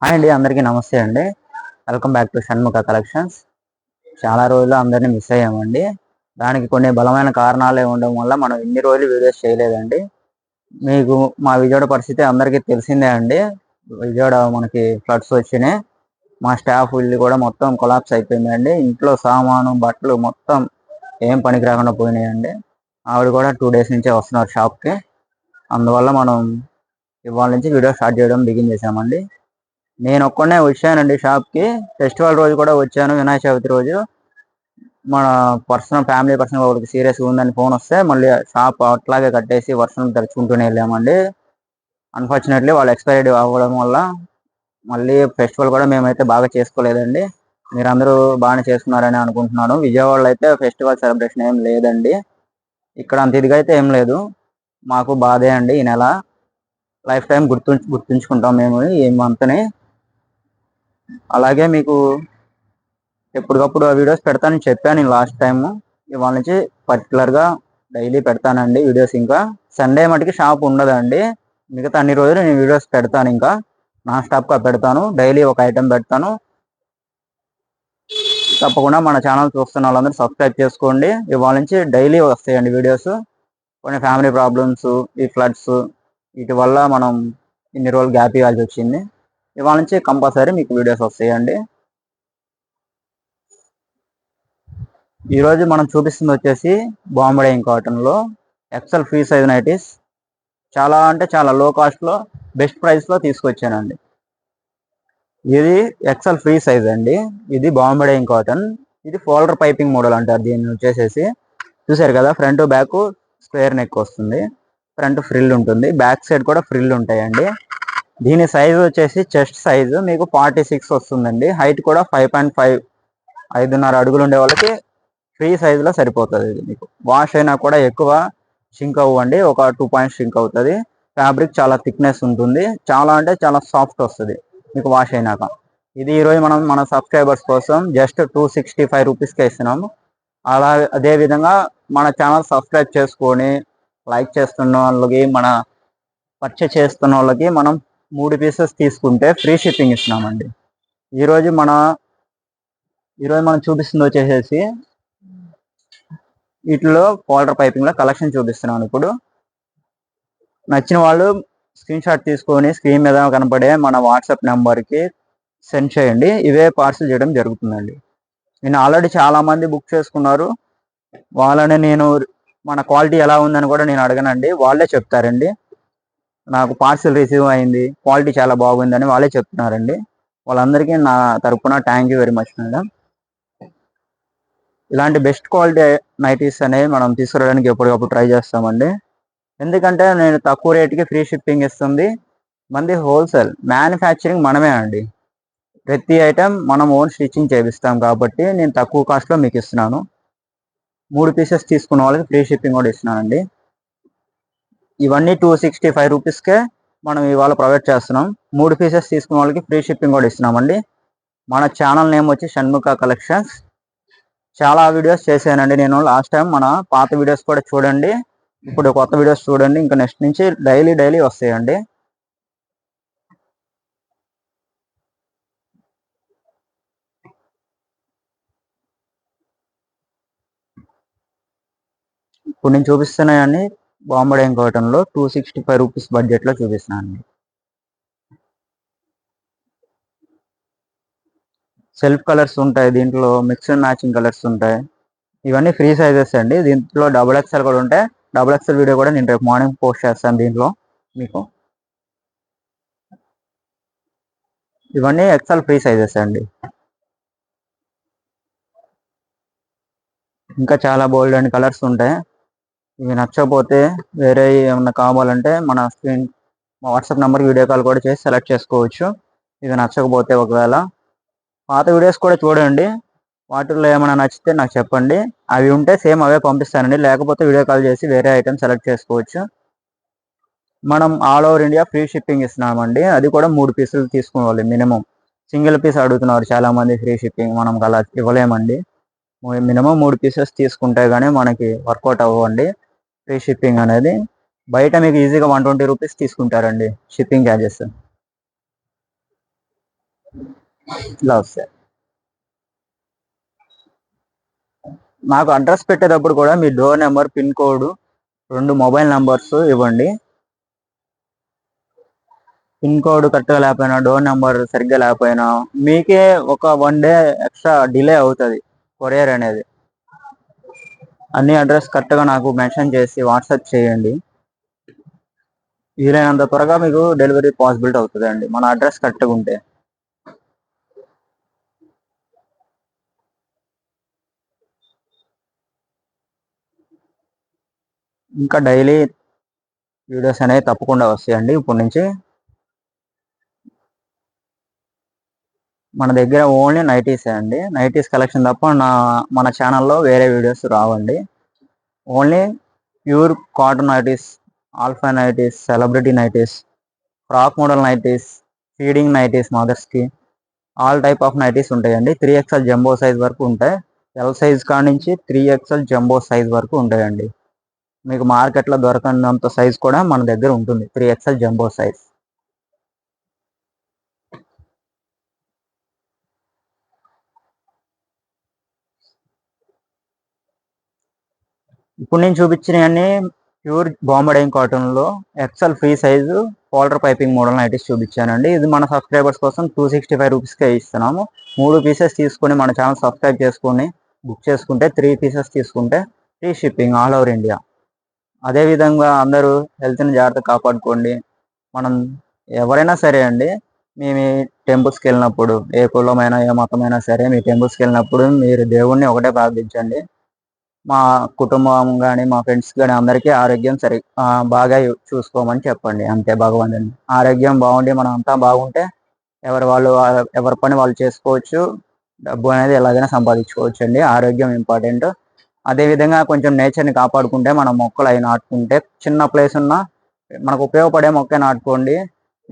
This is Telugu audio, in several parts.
హాయ్ అండి, అందరికీ నమస్తే అండి. Welcome back to Shanmukha collections. చాలా రోజులు అందరినీ మిస్ అయ్యామండి. దానికి కొన్ని బలమైన కారణాలే ఉండడం వల్ల మనం ఇన్ని రోజులు వీడియోస్ చేయలేదండి. మీకు మా విజయవాడ పరిస్థితి అందరికీ తెలిసిందే అండి. విజయవాడ మనకి ఫ్లడ్స్ వచ్చినాయి. మా స్టాఫ్ ఇల్లు కూడా మొత్తం కొలాప్స్ అయిపోయిందండి. ఇంట్లో సామాను బట్టలు మొత్తం ఏం పనికి రాకుండా పోయినాయండి. ఆవిడ కూడా 2 days నుంచే వస్తున్నారు షాప్కి. అందువల్ల మనం ఇవాళ నుంచి వీడియో స్టార్ట్ చేయడం బిగిన్ చేసామండి. నేను ఒక్కనే వచ్చానండి షాప్కి. ఫెస్టివల్ రోజు కూడా వచ్చాను, వినాయక చవితి రోజు. మన ఫ్యామిలీ పర్సనల్ ఒకరికి సీరియస్గా ఉందని ఫోన్ వస్తే మళ్ళీ షాప్ అట్లాగే కట్టేసి వర్షం తెరుచుకుంటూనే వెళ్ళామండి. అన్ఫార్చునేట్లీ వాళ్ళు ఎక్స్పైరీ అవ్వడం వల్ల మళ్ళీ ఫెస్టివల్ కూడా మేమైతే బాగా చేసుకోలేదండి. మీరందరూ బాగానే చేసుకున్నారని అనుకుంటున్నాను. విజయవాడలో అయితే ఫెస్టివల్ సెలబ్రేషన్ ఏం లేదండి. ఇక్కడ అంత ఇదిగా అయితే ఏం లేదు. మాకు బాధే అండి. ఈ నెల లైఫ్ టైం గుర్తుంచుకుంటాం మేము ఈ మంత్ని. అలాగే మీకు ఎప్పటికప్పుడు ఆ వీడియోస్ పెడతానని చెప్పాను నేను లాస్ట్ టైం. ఇవాళ నుంచి పర్టికులర్గా డైలీ పెడతానండి వీడియోస్. ఇంకా సండే మటుకి షాప్ ఉండదండి. మిగతా అన్ని రోజులు నేను వీడియోస్ పెడతాను. ఇంకా నాన్ స్టాప్గా పెడతాను. డైలీ ఒక ఐటెం పెడతాను. తప్పకుండా మన ఛానల్ చూస్తున్న వాళ్ళందరూ సబ్స్క్రైబ్ చేసుకోండి. ఇవాళ నుంచి డైలీ వస్తాయండి వీడియోస్. కొన్ని ఫ్యామిలీ ప్రాబ్లమ్స్, ఈ ఫ్లడ్స్, వీటి వల్ల మనం ఇన్ని రోజులు గ్యాప్ ఇవ్వాల్సి వచ్చింది. ఇవాళ నుంచి కంపల్సరీ మీకు వీడియోస్ వస్తాయండి. ఈరోజు మనం చూపిస్తుంది వచ్చేసి బాంబే కాటన్లో ఎక్సెల్ ఫ్రీ సైజ్ నైటీస్. చాలా అంటే చాలా లో కాస్ట్లో బెస్ట్ ప్రైస్లో తీసుకొచ్చానండి. ఇది ఎక్సెల్ ఫ్రీ సైజ్ అండి. ఇది బాంబే కాటన్. ఇది ఫోల్డర్ పైపింగ్ మోడల్ అంటారు దీన్ని వచ్చేసేసి. చూసారు కదా, ఫ్రంట్ బ్యాక్ స్క్వేర్ నెక్ వస్తుంది, ఫ్రంట్ ఫ్రిల్ ఉంటుంది, బ్యాక్ సైడ్ కూడా ఫ్రిల్ ఉంటాయండి. దీని సైజు వచ్చేసి చెస్ట్ సైజు మీకు 46 వస్తుందండి. హైట్ కూడా 5.5 5.5 అడుగులు ఉండే వాళ్ళకి ఫ్రీ సైజులో సరిపోతుంది. ఇది మీకు వాష్ అయినా కూడా ఎక్కువ షింక్ అవ్వండి. ఒక 2 points షింక్ అవుతుంది. ఫ్యాబ్రిక్ చాలా థిక్నెస్ ఉంటుంది. చాలా అంటే చాలా సాఫ్ట్ వస్తుంది మీకు వాష్ అయినాక. ఇది ఈరోజు మనం మన సబ్స్క్రైబర్స్ కోసం జస్ట్ 265 రూపీస్కే ఇస్తున్నాము. అదేవిధంగా మన ఛానల్ సబ్స్క్రైబ్ చేసుకొని లైక్ చేస్తున్న వాళ్ళకి, మన పర్చేస్ చేస్తున్న వాళ్ళకి మనం 3 pieces తీసుకుంటే ఫ్రీ షిప్పింగ్ ఇస్తున్నామండి. ఈరోజు మనం చూపిస్తుంది వచ్చేసేసి వీటిలో ఫోల్డర్ పైపింగ్లో కలెక్షన్ చూపిస్తున్నాను. ఇప్పుడు నచ్చిన వాళ్ళు స్క్రీన్ షాట్ తీసుకొని స్క్రీన్ మీద కనపడే మన వాట్సాప్ నెంబర్కి సెండ్ చేయండి. ఇవే పార్సిల్ చేయడం జరుగుతుందండి. నేను ఆల్రెడీ చాలామంది బుక్ చేసుకున్నారు. వాళ్ళని నేను మన క్వాలిటీ ఎలా ఉందని కూడా నేను అడగనండి, వాళ్ళే చెప్తారండి. నాకు పార్సిల్ రిసీవ్ అయింది, క్వాలిటీ చాలా బాగుందని వాళ్ళే చెప్తున్నారండి. వాళ్ళందరికీ నా తరపున thank you very much madam. ఇలాంటి బెస్ట్ క్వాలిటీ నైటీస్ అనేవి మనం తీసుకురావడానికి ఎప్పటికప్పుడు ట్రై చేస్తామండి. ఎందుకంటే నేను తక్కువ రేటుకి ఫ్రీ షిప్పింగ్ ఇస్తుంది. మంది హోల్సేల్ మ్యానుఫ్యాక్చరింగ్ మనమే అండి. ప్రతి ఐటెం మనం ఓన్ స్టిచ్చింగ్ చేపిస్తాం కాబట్టి నేను తక్కువ కాస్ట్లో మీకు ఇస్తున్నాను. 3 pieces తీసుకున్న వాళ్ళకి ఫ్రీ షిప్పింగ్ కూడా ఇస్తున్నానండి. ఇవన్నీ 265 రూపీస్కే మనం ఇవాళ ప్రొవైడ్ చేస్తున్నాం. 3 pieces తీసుకున్న వాళ్ళకి ఫ్రీ షిప్పింగ్ కూడా ఇస్తున్నామండి. మన ఛానల్ నేమ్ వచ్చి షణ్ముఖ కలెక్షన్స్. చాలా వీడియోస్ చేశానండి నేను లాస్ట్ టైం. మన పాత వీడియోస్ కూడా చూడండి, ఇప్పుడు కొత్త వీడియోస్ చూడండి. ఇంకా నెక్స్ట్ నుంచి డైలీ వస్తాయండి. ఇప్పుడు నేను చూపిస్తున్నాయని బాంబే కాటన్లో 265 రూపీస్ బడ్జెట్లో చూపిస్తున్నాను. సెల్ఫ్ కలర్స్ ఉంటాయి, దీంట్లో మిక్స్ అండ్ మ్యాచింగ్ కలర్స్ ఉంటాయి. ఇవన్నీ ఫ్రీ సైజెస్ అండి. దీంట్లో XXL కూడా ఉంటాయి. XXL వీడియో కూడా నేను రేపు మార్నింగ్ పోస్ట్ చేస్తాను దీంట్లో మీకు. ఇవన్నీ XL ఫ్రీ సైజెస్ అండి. ఇంకా చాలా బోల్డ్ అండ్ కలర్స్ ఉంటాయి. ఇవి నచ్చకపోతే వేరే ఏమన్నా కావాలంటే మన వాట్సాప్ నెంబర్కి వీడియో కాల్ కూడా చేసి సెలెక్ట్ చేసుకోవచ్చు. ఇవి నచ్చకపోతే ఒకవేళ పాత వీడియోస్ కూడా చూడండి, వాటిల్లో ఏమైనా నచ్చితే నాకు చెప్పండి. అవి ఉంటే సేమ్ అవే పంపిస్తానండి. లేకపోతే వీడియో కాల్ చేసి వేరే ఐటమ్ సెలెక్ట్ చేసుకోవచ్చు. మనం all over India free shipping ఇస్తున్నామండి. అది కూడా 3 pieces తీసుకోవాలి మినిమం. సింగిల్ పీస్ అడుగుతున్నారు చాలామంది ఫ్రీ షిప్పింగ్, మనం అలా ఇవ్వలేమండి. మినిమం 3 pieces తీసుకుంటే కానీ మనకి వర్కౌట్ అవ్వండి ఫ్రీ షిప్పింగ్ అనేది. బయట మీకు ఈజీగా 120 రూపీస్ తీసుకుంటారండి షిప్పింగ్ ఛార్జెస్. ఇలా వస్తాయి. నాకు అడ్రస్ పెట్టేటప్పుడు కూడా మీ door number, pin code, 2 mobile numbers ఇవ్వండి. పిన్ కోడ్ కరెక్ట్గా లేకపోయినా, డోర్ నెంబర్ సరిగ్గా లేకపోయినా మీకే ఒక 1 డే ఎక్స్ట్రా డిలే అవుతుంది కొరియర్ అనేది. అన్ని అడ్రస్ కరెక్ట్గా నాకు మెన్షన్ చేసి వాట్సాప్ చేయండి. వీలైనంత త్వరగా మీకు డెలివరీ పాసిబిలిటీ అవుతుందండి మన అడ్రస్ కరెక్ట్గా ఉంటే. ఇంకా డైలీ వీడియోస్ అనేవి తప్పకుండా వస్తాయండి ఇప్పటి నుంచి. మన దగ్గర ఓన్లీ నైటీసే అండి. నైటీస్ కలెక్షన్ తప్ప మన ఛానల్లో వేరే వీడియోస్ రావండి. Only pure cotton nighties, alpha nighties, celebrity nighties, frock model nighties, feeding nighties మదర్స్కి, ఆల్ టైప్ ఆఫ్ నైటీస్ ఉంటాయండి. 3XL జంబో సైజ్ వరకు ఉంటాయి. ఎల్ సైజ్ కాడ నుంచి 3XL జంబో సైజ్ వరకు ఉంటాయండి. మీకు మార్కెట్లో దొరకనంత సైజ్ కూడా మన దగ్గర ఉంటుంది, 3XL జంబో సైజ్. ఇప్పుడు నేను చూపించినవన్నీ ప్యూర్ బాంబడైన్ కాటన్లో XL free size powder piping model nighties చూపించానండి. ఇది మన సబ్స్క్రైబర్స్ కోసం 265 రూపీస్కే ఇస్తున్నాము. 3 పీసెస్ తీసుకొని మన ఛానల్ సబ్స్క్రైబ్ చేసుకొని బుక్ చేసుకుంటే 3 పీసెస్ తీసుకుంటే free shipping all over India. అదేవిధంగా అందరూ హెల్త్ని జాగ్రత్త కాపాడుకోండి. మనం ఎవరైనా సరే అండి, మీ టెంపుల్స్కి వెళ్ళినప్పుడు, ఏ కులమైనా ఏ మతమైనా సరే, మీ టెంపుల్స్కి వెళ్ళినప్పుడు మీరు దేవుణ్ణి ఒకటే ప్రార్థించండి, మా కుటుంబం కానీ మా ఫ్రెండ్స్ కానీ అందరికీ ఆరోగ్యం బాగా చూసుకోమని చెప్పండి. అంతే, భగవంతుని ఆరోగ్యం బాగుండి మనం అంతా బాగుంటే ఎవరి పని వాళ్ళు చేసుకోవచ్చు, డబ్బు అనేది ఎలాగైనా సంపాదించుకోవచ్చు అండి. ఆరోగ్యం ఇంపార్టెంట్. అదేవిధంగా కొంచెం నేచర్ని కాపాడుకుంటే, మనం మొక్కలు అవి నాటుకుంటే, చిన్న ప్లేస్ ఉన్నా మనకు ఉపయోగపడే మొక్క నాటుకోండి,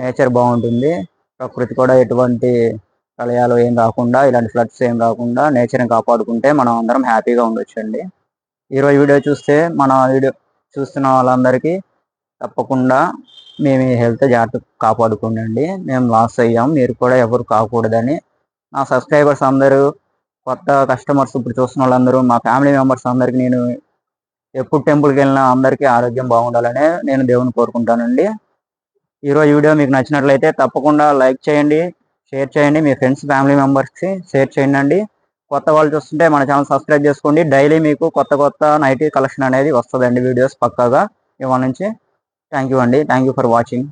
నేచర్ బాగుంటుంది. ప్రకృతి కూడా ఎటువంటి ప్రళయాలు ఏం రాకుండా, ఇలాంటి ఫ్లడ్స్ ఏం రాకుండా నేచర్ని కాపాడుకుంటే మనం అందరం హ్యాపీగా ఉండొచ్చు అండి. ఈరోజు వీడియో చూస్తే మన వీడియో చూస్తున్న వాళ్ళందరికీ తప్పకుండా మేము హెల్త్ జాగ్రత్త కాపాడుకోండి. మేము లాస్ అయ్యాం, మీరు కూడా ఎవరు కాకూడదని. నా సబ్స్క్రైబర్స్ అందరూ, కొత్త కస్టమర్స్ ఇప్పుడు చూస్తున్న వాళ్ళందరూ, మా ఫ్యామిలీ మెంబర్స్ అందరికీ నేను ఎప్పుడు టెంపుల్కి వెళ్ళినా అందరికీ ఆరోగ్యం బాగుండాలనే నేను దేవుని కోరుకుంటానండి. ఈరోజు వీడియో మీకు నచ్చినట్లయితే తప్పకుండా లైక్ చేయండి, షేర్ చేయండి, మీ ఫ్రెండ్స్ ఫ్యామిలీ మెంబర్స్కి షేర్ చేయండి. కొత్త వాళ్ళు చూస్తుంటే మన ఛానల్ సబ్స్క్రైబ్ చేసుకోండి. డైలీ మీకు కొత్త నైటీ కలెక్షన్ అనేది వస్తుందండి, వీడియోస్ పక్కాగా ఇవాళ నుంచి. థ్యాంక్ యూ అండి. Thank you for watching.